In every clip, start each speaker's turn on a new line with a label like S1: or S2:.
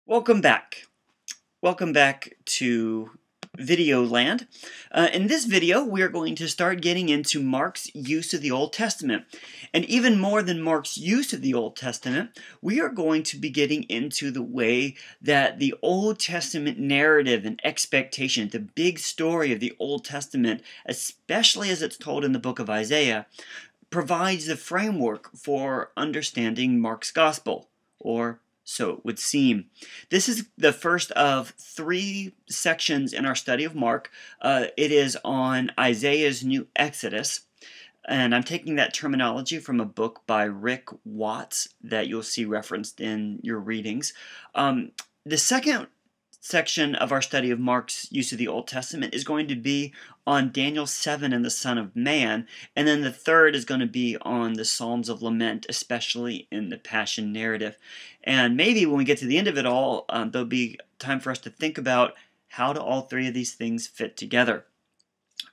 S1: Welcome back. Welcome back to Video Land. In this video, we are going to start getting into Mark's use of the Old Testament. And even more than Mark's use of the Old Testament, we are going to be getting into the way that the Old Testament narrative and expectation, the big story of the Old Testament, especially as it's told in the book of Isaiah, provides the framework for understanding Mark's Gospel, or so it would seem. This is the first of three sections in our study of Mark. It is on Isaiah's new Exodus, and I'm taking that terminology from a book by Rick Watts that you'll see referenced in your readings. The second section of our study of Mark's use of the Old Testament is going to be on Daniel 7 and the Son of Man, and then the third is going to be on the Psalms of Lament, especially in the Passion narrative. And maybe when we get to the end of it all, there'll be time for us to think about how do all three of these things fit together.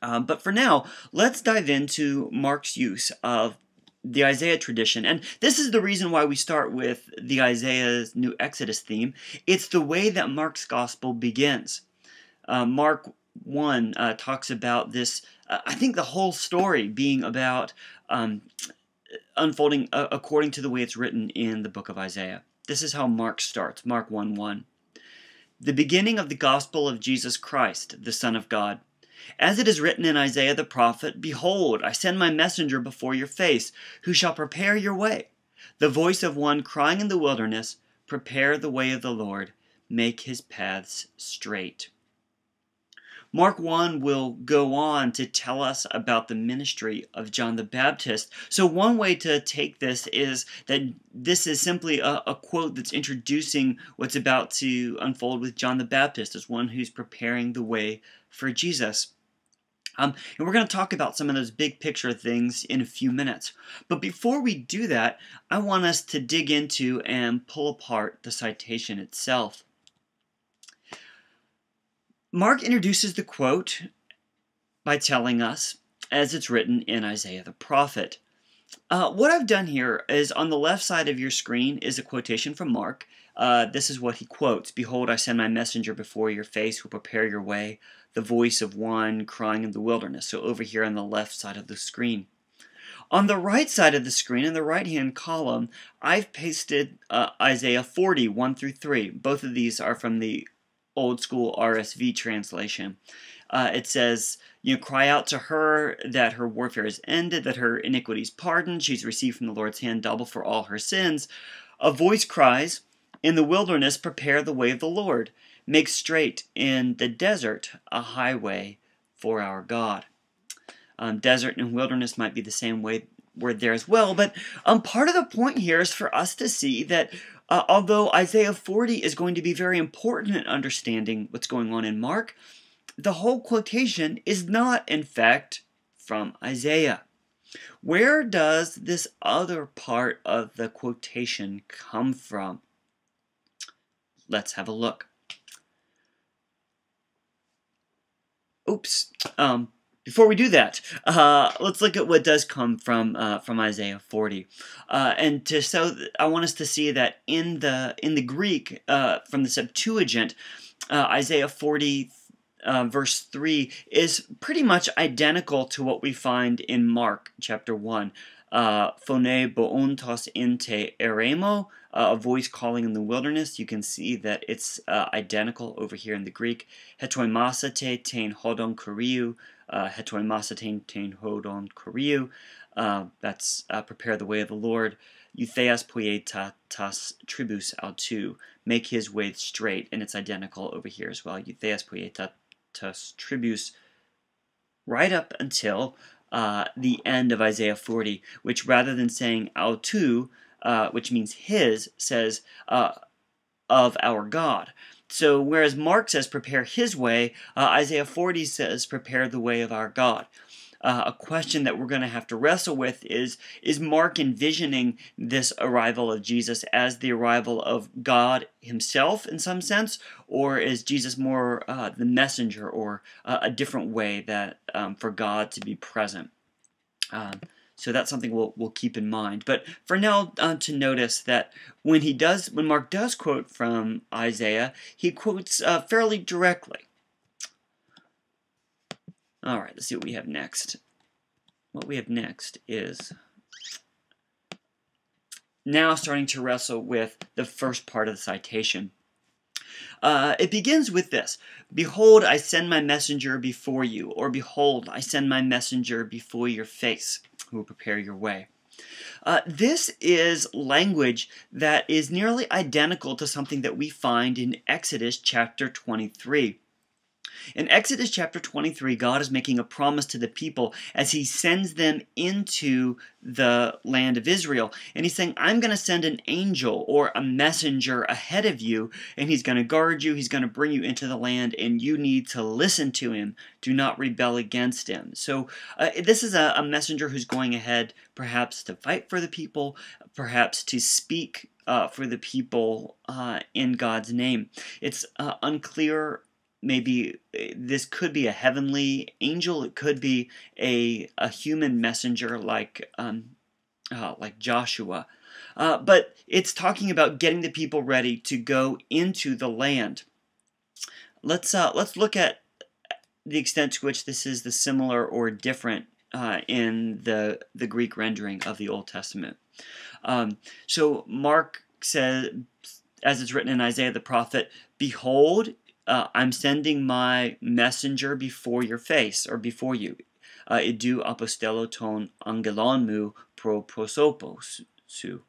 S1: But for now, let's dive into Mark's use of the Isaiah tradition. And this is the reason why we start with the Isaiah's new Exodus theme. It's the way that Mark's gospel begins. Mark 1 talks about this, I think the whole story being about unfolding according to the way it's written in the book of Isaiah. This is how Mark starts, Mark 1:1. The beginning of the gospel of Jesus Christ, the Son of God. As it is written in Isaiah the prophet, Behold, I send my messenger before your face, who shall prepare your way. The voice of one crying in the wilderness, Prepare the way of the Lord, make his paths straight. Mark 1 will go on to tell us about the ministry of John the Baptist. So one way to take this is that this is simply a quote that's introducing what's about to unfold with John the Baptist as one who's preparing the way for Jesus. And we're going to talk about some of those big picture things in a few minutes. But before we do that, I want us to dig into and pull apart the citation itself. Mark introduces the quote by telling us, as it's written in Isaiah the prophet. What I've done here is on the left side of your screen is a quotation from Mark. This is what he quotes. Behold, I send my messenger before your face who will prepare your way, the voice of one crying in the wilderness. So over here on the left side of the screen. On the right side of the screen, in the right-hand column, I've pasted Isaiah 40, 1 through 3. Both of these are from the old school RSV translation. It says, cry out to her that her warfare is ended, that her iniquities pardoned. She's received from the Lord's hand double for all her sins. A voice cries, in the wilderness, prepare the way of the Lord. Make straight in the desert a highway for our God. Desert and wilderness might be the same word there as well, but part of the point here is for us to see that although Isaiah 40 is going to be very important in understanding what's going on in Mark, the whole quotation is not, in fact, from Isaiah. Where does this other part of the quotation come from? Let's have a look. Oops. Before we do that, let's look at what does come from Isaiah 40, I want us to see that in the Greek from the Septuagint, Isaiah 40 verse 3 is pretty much identical to what we find in Mark chapter 1. Phone boontos inte eremo, a voice calling in the wilderness. You can see that it's identical over here in the Greek. Hetoimasate tein hodon kuriou, hetoimasate tein hodon kuriou. That's prepare the way of the Lord. Eutheas poieta tas tribus autou, make his way straight, and it's identical over here as well. Eutheas poieta tas tribus, right up until the end of Isaiah 40, which rather than saying autou, which means his, says of our God. So whereas Mark says prepare his way, Isaiah 40 says prepare the way of our God. A question that we're going to have to wrestle with is Mark envisioning this arrival of Jesus as the arrival of God himself in some sense, or is Jesus more the messenger, or a different way that for God to be present? So that's something we'll keep in mind. But for now, to notice that when Mark does quote from Isaiah, he quotes fairly directly. All right, let's see what we have next. What we have next is now starting to wrestle with the first part of the citation. It begins with this: "Behold, I send my messenger before you," or "Behold, I send my messenger before your face, who will prepare your way." This is language that is nearly identical to something that we find in Exodus chapter 23. In Exodus chapter 23, God is making a promise to the people as he sends them into the land of Israel. And he's saying, I'm going to send an angel or a messenger ahead of you, and he's going to guard you, he's going to bring you into the land, and you need to listen to him. Do not rebel against him. So this is a messenger who's going ahead, perhaps to fight for the people, perhaps to speak for the people in God's name. It's unclear. Maybe this could be a heavenly angel. It could be a human messenger like Joshua. But it's talking about getting the people ready to go into the land. Let's look at the extent to which this is the similar or different in the Greek rendering of the Old Testament. So Mark says, as it's written in Isaiah the prophet, "Behold, I'm sending my messenger before your face," or before you. "Idou apostello ton angelon mu pro prosopos su."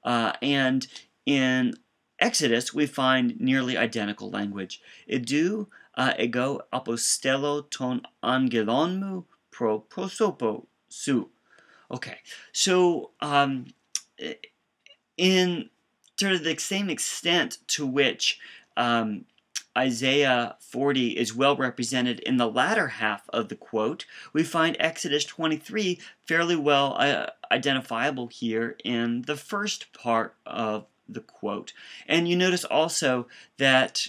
S1: And in Exodus, we find nearly identical language. "Idou ego apostello ton angelon mu pro prosopo su." Okay, so in sort of the same extent to which Isaiah 40 is well represented in the latter half of the quote, we find Exodus 23 fairly well identifiable here in the first part of the quote. And you notice also that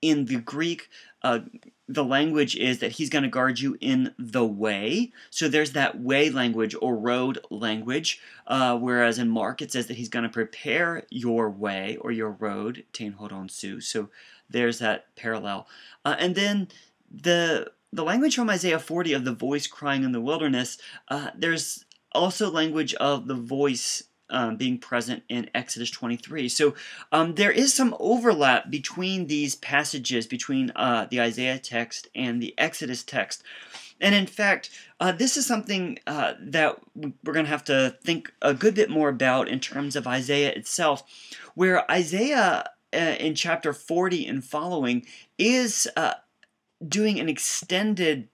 S1: in the Greek, the language is that he's going to guard you in the way. So there's that way language or road language, whereas in Mark it says that he's going to prepare your way or your road, tein horon su. So there's that parallel. And then the language from Isaiah 40 of the voice crying in the wilderness, there's also language of the voice being present in Exodus 23. So there is some overlap between these passages, between the Isaiah text and the Exodus text. And in fact, this is something that we're going to have to think a good bit more about in terms of Isaiah itself, where Isaiah in chapter 40 and following is doing an extended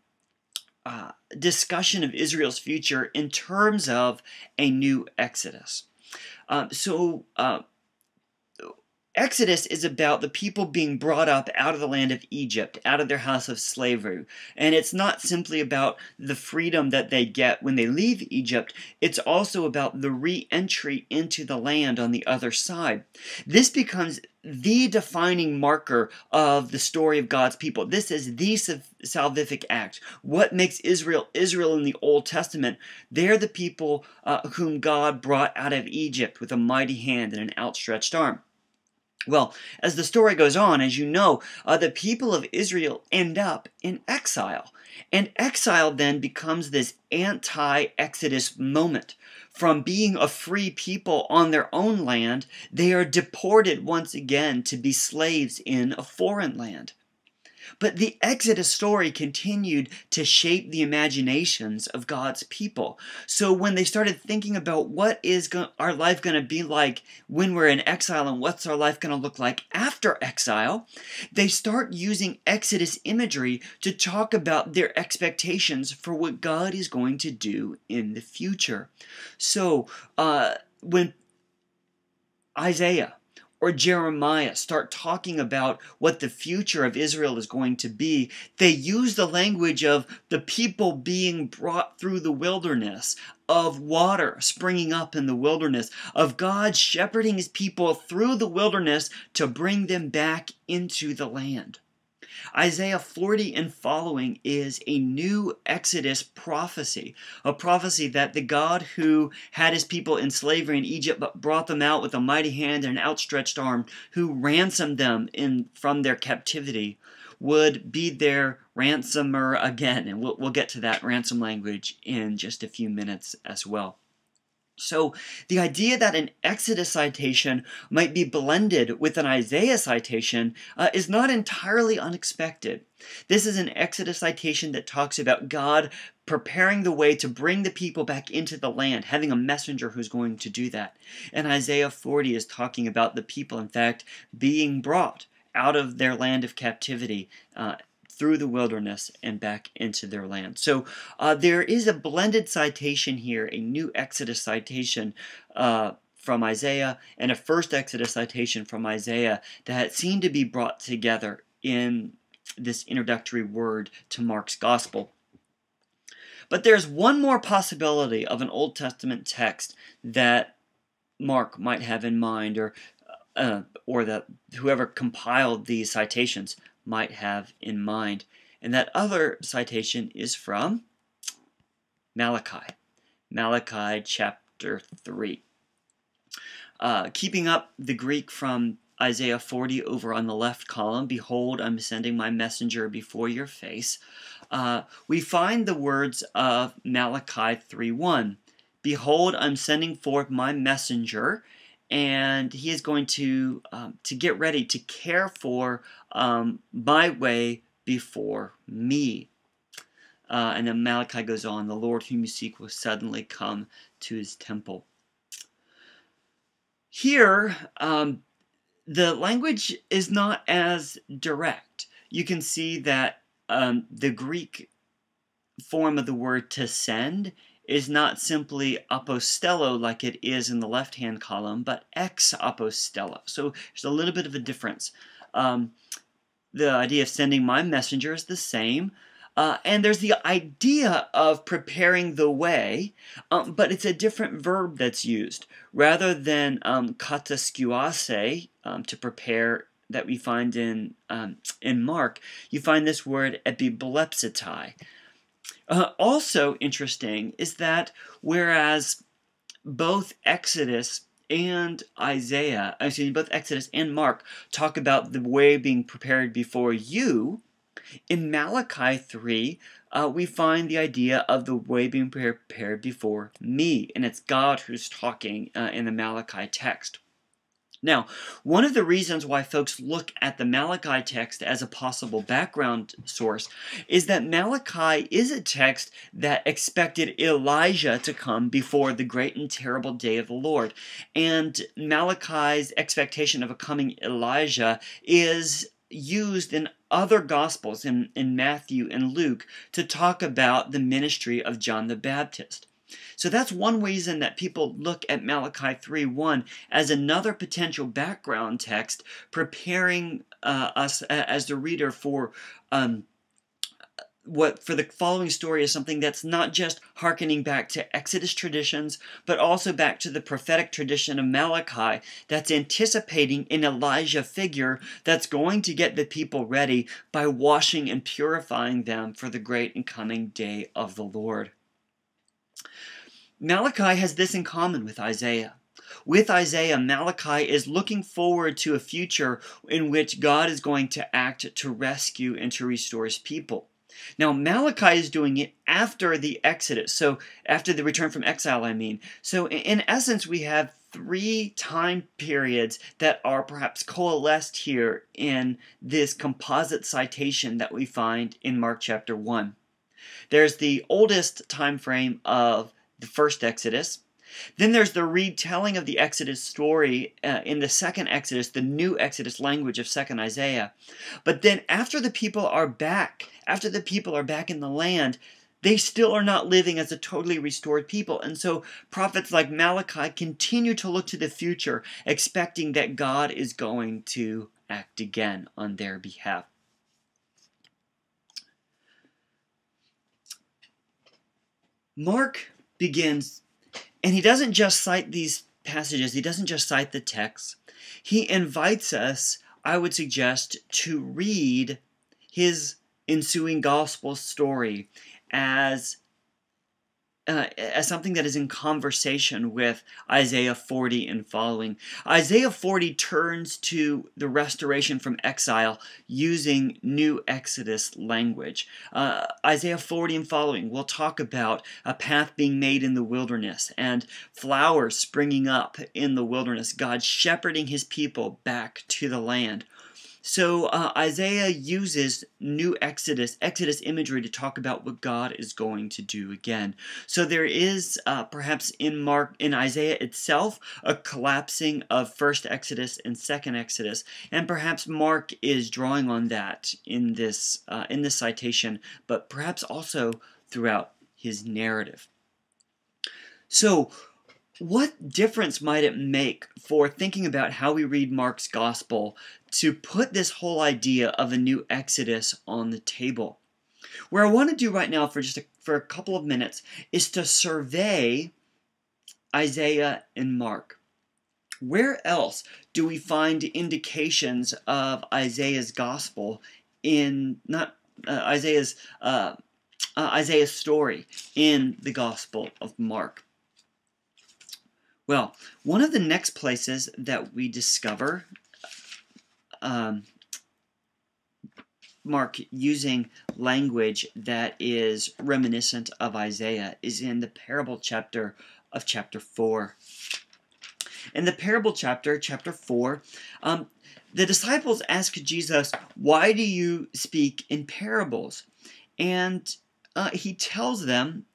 S1: discussion of Israel's future in terms of a new Exodus. Exodus is about the people being brought up out of the land of Egypt, out of their house of slavery. And it's not simply about the freedom that they get when they leave Egypt. It's also about the re-entry into the land on the other side. This becomes the defining marker of the story of God's people. This is the salvific act. What makes Israel Israel in the Old Testament? They're the people whom God brought out of Egypt with a mighty hand and an outstretched arm. Well, as the story goes on, as you know, the people of Israel end up in exile. And exile then becomes this anti-Exodus moment. From being a free people on their own land, they are deported once again to be slaves in a foreign land. But the Exodus story continued to shape the imaginations of God's people. So when they started thinking about what is our life going to be like when we're in exile and what's our life going to look like after exile, they start using Exodus imagery to talk about their expectations for what God is going to do in the future. So when Isaiah or Jeremiah start talking about what the future of Israel is going to be, they use the language of the people being brought through the wilderness, of water springing up in the wilderness, of God shepherding his people through the wilderness to bring them back into the land. Isaiah 40 and following is a new Exodus prophecy, a prophecy that the God who had his people in slavery in Egypt but brought them out with a mighty hand and an outstretched arm, who ransomed them from their captivity, would be their ransomer again. And we'll get to that ransom language in just a few minutes as well. So the idea that an Exodus citation might be blended with an Isaiah citation is not entirely unexpected. This is an Exodus citation that talks about God preparing the way to bring the people back into the land, having a messenger who's going to do that. And Isaiah 40 is talking about the people, in fact, being brought out of their land of captivity through the wilderness and back into their land. So there is a blended citation here, a new Exodus citation from Isaiah and a first Exodus citation from Isaiah that seem to be brought together in this introductory word to Mark's Gospel. But there's one more possibility of an Old Testament text that Mark might have in mind, or that whoever compiled these citations might have in mind. And that other citation is from Malachi. Malachi chapter 3. Keeping up the Greek from Isaiah 40 over on the left column, "Behold, I'm sending my messenger before your face," we find the words of Malachi 3:1. "Behold, I'm sending forth my messenger, and he is going to get ready to care for my way before me." And then Malachi goes on, "The Lord whom you seek will suddenly come to his temple." Here, the language is not as direct. You can see that the Greek form of the word to send is not simply apostello like it is in the left-hand column, but ex apostello. So there's a little bit of a difference. The idea of sending my messenger is the same, and there's the idea of preparing the way, but it's a different verb that's used. Rather than kataskuase, to prepare, that we find in Mark, you find this word epiblepsitai. Also interesting is that whereas both Exodus and both Exodus and Mark talk about the way being prepared before you, in Malachi 3, we find the idea of the way being prepared before me, and it's God who's talking in the Malachi text. Now, one of the reasons why folks look at the Malachi text as a possible background source is that Malachi is a text that expected Elijah to come before the great and terrible day of the Lord. And Malachi's expectation of a coming Elijah is used in other Gospels, in Matthew and Luke, to talk about the ministry of John the Baptist. So that's one reason that people look at Malachi 3:1 as another potential background text, preparing us as the reader for the following story is something that's not just hearkening back to Exodus traditions, but also back to the prophetic tradition of Malachi that's anticipating an Elijah figure that's going to get the people ready by washing and purifying them for the great and coming day of the Lord. Malachi has this in common with Isaiah. With Isaiah, Malachi is looking forward to a future in which God is going to act to rescue and to restore his people. Now, Malachi is doing it after the Exodus, so after the return from exile, I mean. So in essence, we have 3 time periods that are perhaps coalesced here in this composite citation that we find in Mark chapter 1. There's the oldest time frame of the first Exodus. Then there's the retelling of the Exodus story in the second Exodus, the new Exodus language of second Isaiah. But then after the people are back in the land, they still are not living as a totally restored people. And so prophets like Malachi continue to look to the future, expecting that God is going to act again on their behalf. Mark begins, and he doesn't just cite these passages, he doesn't just cite the text. He invites us, I would suggest, to read his ensuing gospel story as something that is in conversation with Isaiah 40 and following. Isaiah 40 turns to the restoration from exile using New Exodus language. Isaiah 40 and following will talk about a path being made in the wilderness and flowers springing up in the wilderness, God shepherding his people back to the land. So Isaiah uses New Exodus imagery to talk about what God is going to do again. So there is perhaps in Isaiah itself a collapsing of first Exodus and second Exodus, and perhaps Mark is drawing on that in this citation, but perhaps also throughout his narrative. So, what difference might it make for thinking about how we read Mark's gospel to put this whole idea of a new Exodus on the table? Where I want to do right now for a couple of minutes is to survey Isaiah and Mark. Where else do we find indications of Isaiah's gospel in Isaiah's story in the Gospel of Mark? Well, one of the next places that we discover Mark using language that is reminiscent of Isaiah is in the parable chapter of chapter 4. In the parable chapter 4, the disciples ask Jesus, "Why do you speak in parables?" And he tells them,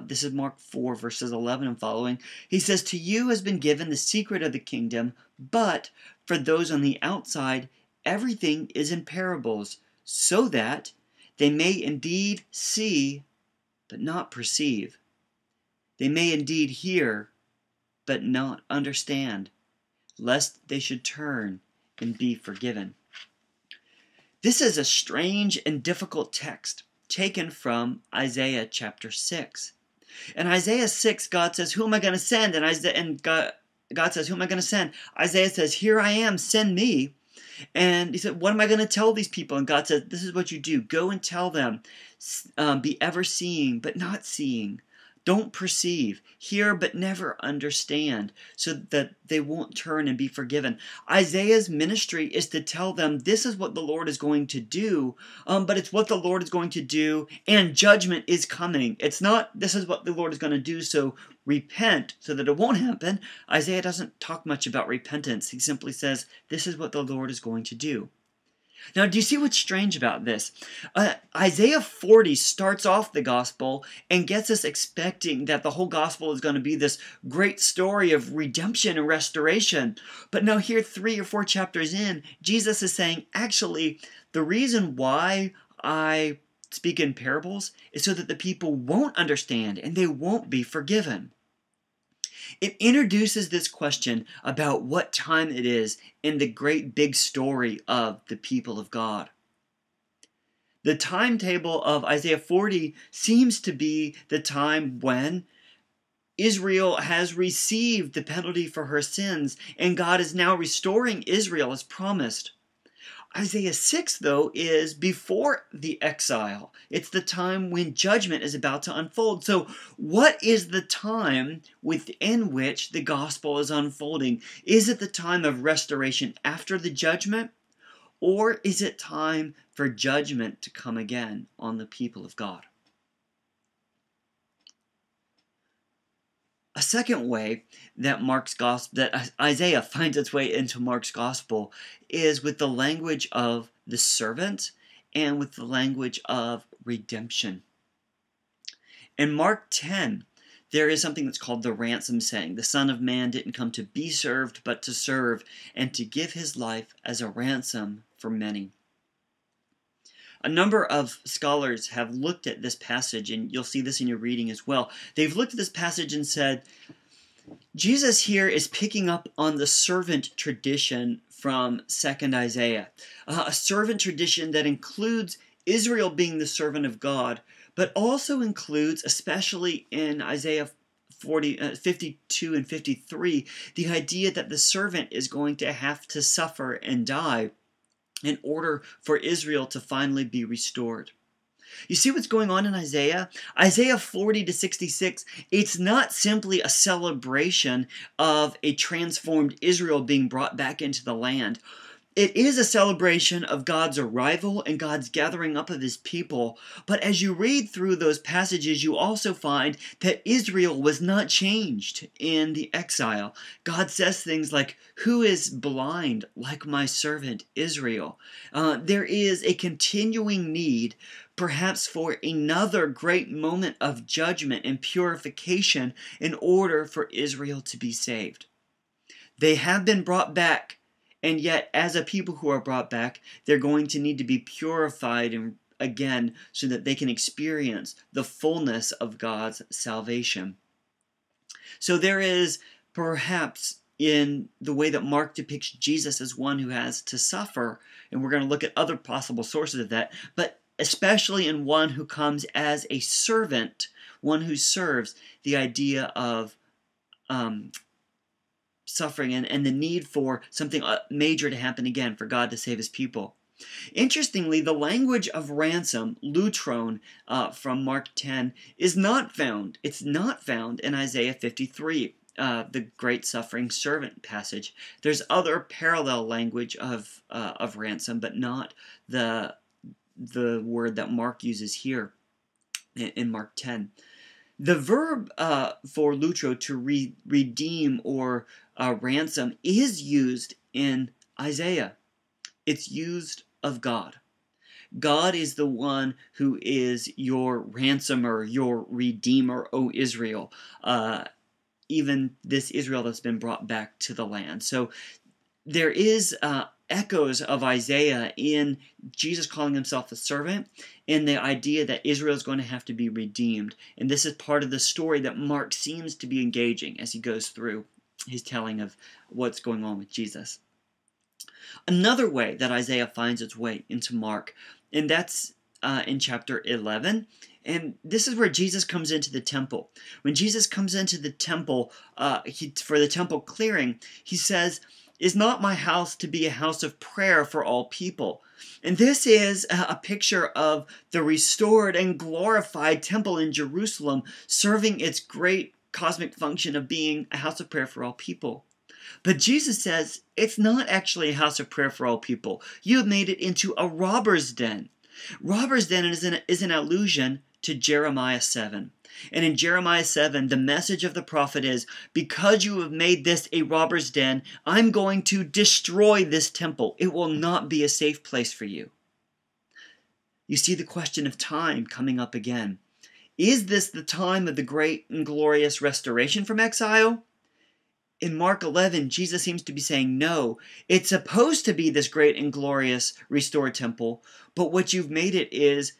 S1: this is Mark 4, verses 11 and following. He says, "To you has been given the secret of the kingdom, but for those on the outside, everything is in parables, so that they may indeed see, but not perceive. They may indeed hear, but not understand, lest they should turn and be forgiven." This is a strange and difficult text taken from Isaiah chapter 6. In Isaiah 6, God says, "Who am I going to send?" And God says, "Who am I going to send?" Isaiah says, "Here I am, send me." And he said, "What am I going to tell these people?" And God said, "This is what you do. Go and tell them, be ever seeing, but not seeing. Don't perceive, hear but never understand, so that they won't turn and be forgiven." Isaiah's ministry is to tell them this is what the Lord is going to do, but it's what the Lord is going to do, and judgment is coming. It's not, this is what the Lord is going to do, so repent, so that it won't happen. Isaiah doesn't talk much about repentance. He simply says, this is what the Lord is going to do. Now, do you see what's strange about this? Isaiah 40 starts off the gospel and gets us expecting that the whole gospel is going to be this great story of redemption and restoration. But now here, 3 or 4 chapters in, Jesus is saying, actually, the reason why I speak in parables is so that the people won't understand and they won't be forgiven. It introduces this question about what time it is in the great big story of the people of God. The timetable of Isaiah 40 seems to be the time when Israel has received the penalty for her sins, and God is now restoring Israel as promised. Isaiah 6, though, is before the exile. It's the time when judgment is about to unfold. So what is the time within which the gospel is unfolding? Is it the time of restoration after the judgment? Or is it time for judgment to come again on the people of God? A second way that Isaiah finds its way into Mark's gospel is with the language of the servant and with the language of redemption. In Mark 10, there is something that's called the ransom saying. The Son of Man didn't come to be served, but to serve, and to give his life as a ransom for many. A number of scholars have looked at this passage, and you'll see this in your reading as well. They've looked at this passage and said, Jesus here is picking up on the servant tradition from 2nd Isaiah, a servant tradition that includes Israel being the servant of God, but also includes, especially in Isaiah 52 and 53, the idea that the servant is going to have to suffer and die. in order for Israel to finally be restored. You see what's going on in Isaiah? Isaiah 40 to 66, it's not simply a celebration of a transformed Israel being brought back into the land. It is a celebration of God's arrival and God's gathering up of his people. But as you read through those passages, you also find that Israel was not changed in the exile. God says things like, "Who is blind like my servant Israel?" There is a continuing need, perhaps for another great moment of judgment and purification in order for Israel to be saved. They have been brought back. And yet, as a people who are brought back, they're going to need to be purified again so that they can experience the fullness of God's salvation. So there is perhaps in the way that Mark depicts Jesus as one who has to suffer, and we're going to look at other possible sources of that, but especially in one who comes as a servant, one who serves, the idea of suffering and the need for something major to happen again, for God to save his people. Interestingly, the language of ransom, lutron, from Mark 10, is not found. It's not found in Isaiah 53, the great suffering servant passage. There's other parallel language of ransom, but not the word that Mark uses here in Mark 10. The verb for lutro, to redeem or ransom, is used in Isaiah. It's used of God. God is the one who is your ransomer, your redeemer, O Israel. Even this Israel that's been brought back to the land. So there is echoes of Isaiah in Jesus calling himself a servant, and the idea that Israel is going to have to be redeemed. And this is part of the story that Mark seems to be engaging as he goes through his telling of what's going on with Jesus. Another way that Isaiah finds its way into Mark, and that's in chapter 11. And this is where Jesus comes into the temple. When Jesus comes into the temple for the temple clearing, he says, "Is not my house to be a house of prayer for all people?" And this is a picture of the restored and glorified temple in Jerusalem serving its great cosmic function of being a house of prayer for all people. But Jesus says, it's not actually a house of prayer for all people. You have made it into a robber's den. Robber's den is an allusion to Jeremiah 7. And in Jeremiah 7, the message of the prophet is, because you have made this a robber's den, I'm going to destroy this temple. It will not be a safe place for you. You see the question of time coming up again. Is this the time of the great and glorious restoration from exile? In Mark 11, Jesus seems to be saying, no, it's supposed to be this great and glorious restored temple, but what you've made it is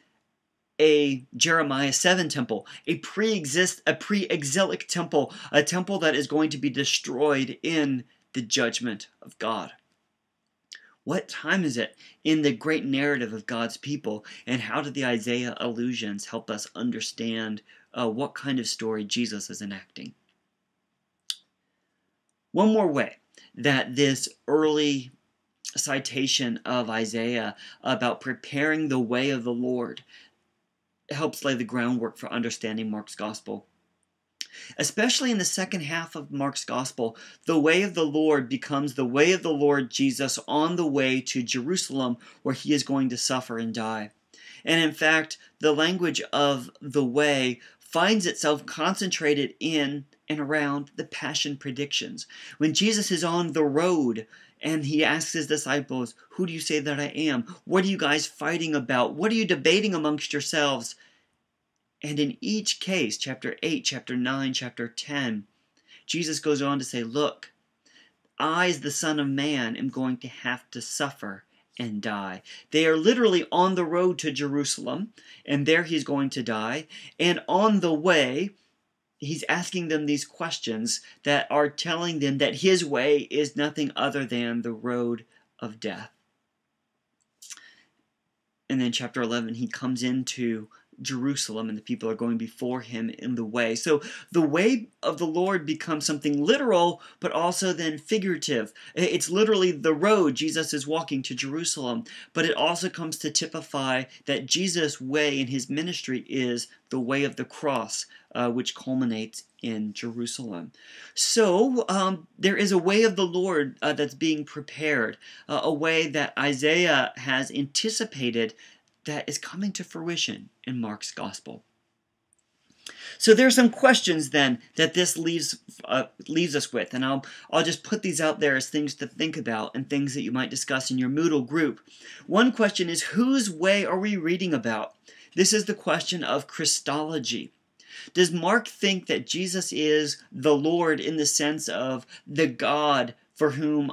S1: a Jeremiah 7 temple, a pre-exilic temple, a temple that is going to be destroyed in the judgment of God. What time is it in the great narrative of God's people, and how do the Isaiah allusions help us understand what kind of story Jesus is enacting? One more way that this early citation of Isaiah about preparing the way of the Lord helps lay the groundwork for understanding Mark's gospel. Especially in the second half of Mark's gospel, the way of the Lord becomes the way of the Lord Jesus on the way to Jerusalem, where he is going to suffer and die. And in fact, the language of the way finds itself concentrated in and around the passion predictions. When Jesus is on the road and he asks his disciples, who do you say that I am? What are you guys fighting about? What are you debating amongst yourselves? And in each case, chapter 8, chapter 9, chapter 10, Jesus goes on to say, look, I, as the Son of Man, am going to have to suffer and die. They are literally on the road to Jerusalem, and there he's going to die. And on the way, he's asking them these questions that are telling them that his way is nothing other than the road of death. And then chapter 11, he comes into Jerusalem, and the people are going before him in the way. So the way of the Lord becomes something literal, but also then figurative. It's literally the road Jesus is walking to Jerusalem, but it also comes to typify that Jesus' way in his ministry is the way of the cross, which culminates in Jerusalem. So there is a way of the Lord that's being prepared, a way that Isaiah has anticipated that is coming to fruition in Mark's gospel. So there are some questions then that this leaves us with, and I'll just put these out there as things to think about and things that you might discuss in your Moodle group. One question is, whose way are we reading about? This is the question of Christology. Does Mark think that Jesus is the Lord in the sense of the God for whom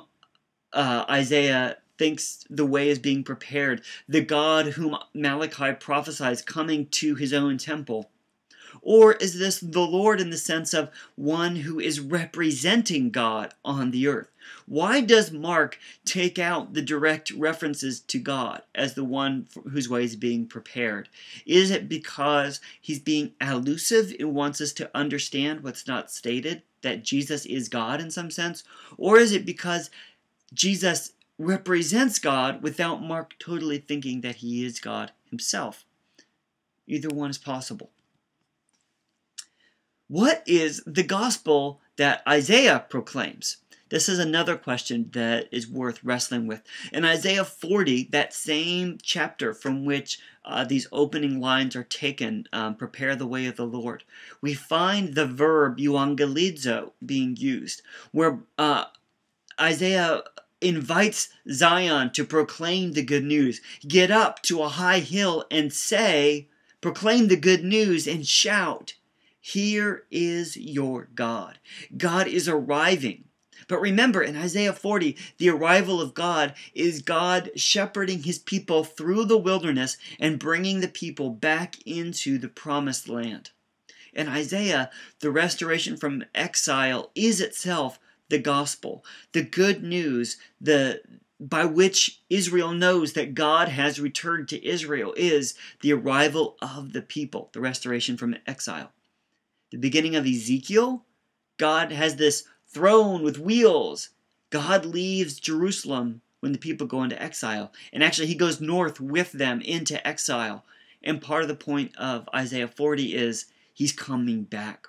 S1: Isaiah thinks the way is being prepared, the God whom Malachi prophesies coming to his own temple? Or is this the Lord in the sense of one who is representing God on the earth? Why does Mark take out the direct references to God as the one whose way is being prepared? Is it because he's being elusive and wants us to understand what's not stated, that Jesus is God in some sense? Or is it because Jesus represents God without Mark totally thinking that he is God himself? Either one is possible. What is the gospel that Isaiah proclaims? This is another question that is worth wrestling with. In Isaiah 40, that same chapter from which these opening lines are taken, prepare the way of the Lord, we find the verb euangelizo being used, where Isaiah invites Zion to proclaim the good news. Get up to a high hill and say, proclaim the good news and shout, here is your God. God is arriving. But remember, in Isaiah 40, the arrival of God is God shepherding his people through the wilderness and bringing the people back into the promised land. In Isaiah, the restoration from exile is itself the gospel, the good news, by which Israel knows that God has returned to Israel is the arrival of the people, the restoration from exile. The beginning of Ezekiel, God has this throne with wheels. God leaves Jerusalem when the people go into exile. And actually, he goes north with them into exile. And part of the point of Isaiah 40 is he's coming back.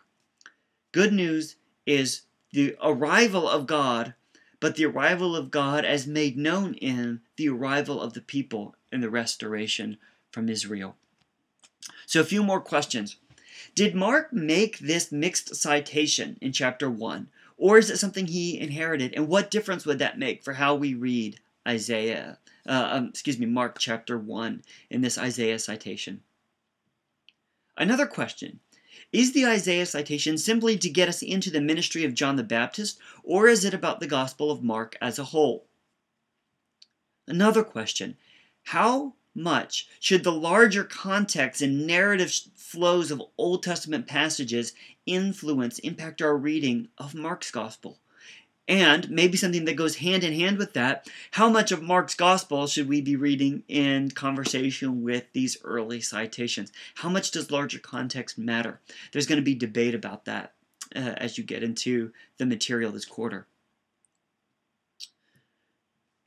S1: Good news is the arrival of God, but the arrival of God as made known in the arrival of the people in the restoration from Israel. So a few more questions. Did Mark make this mixed citation in chapter 1, or is it something he inherited? And what difference would that make for how we read Mark chapter 1 in this Isaiah citation? Another question. Is the Isaiah citation simply to get us into the ministry of John the Baptist, or is it about the Gospel of Mark as a whole? Another question. How much should the larger context and narrative flows of Old Testament passages impact our reading of Mark's Gospel? And maybe something that goes hand in hand with that, how much of Mark's Gospel should we be reading in conversation with these early citations? How much does larger context matter? There's going to be debate about that as you get into the material this quarter.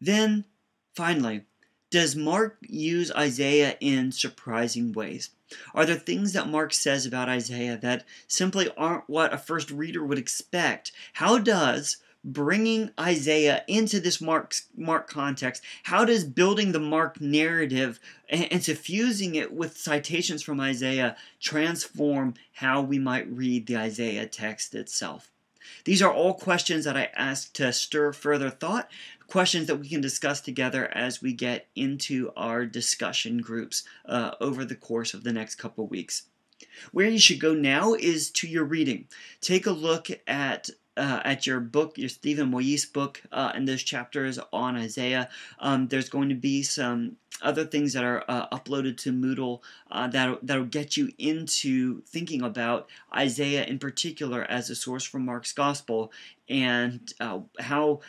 S1: Then, finally, does Mark use Isaiah in surprising ways? Are there things that Mark says about Isaiah that simply aren't what a first reader would expect? How does bringing Isaiah into this Mark context, how does building the Mark narrative and suffusing it with citations from Isaiah transform how we might read the Isaiah text itself? These are all questions that I ask to stir further thought, questions that we can discuss together as we get into our discussion groups over the course of the next couple weeks. Where you should go now is to your reading. Take a look at your book, your Stephen Moyes book, and those chapters on Isaiah. There's going to be some other things that are uploaded to Moodle that'll get you into thinking about Isaiah in particular as a source for Mark's Gospel, and how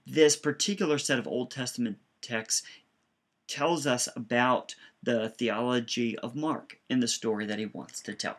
S1: this particular set of Old Testament texts tells us about the theology of Mark in the story that he wants to tell.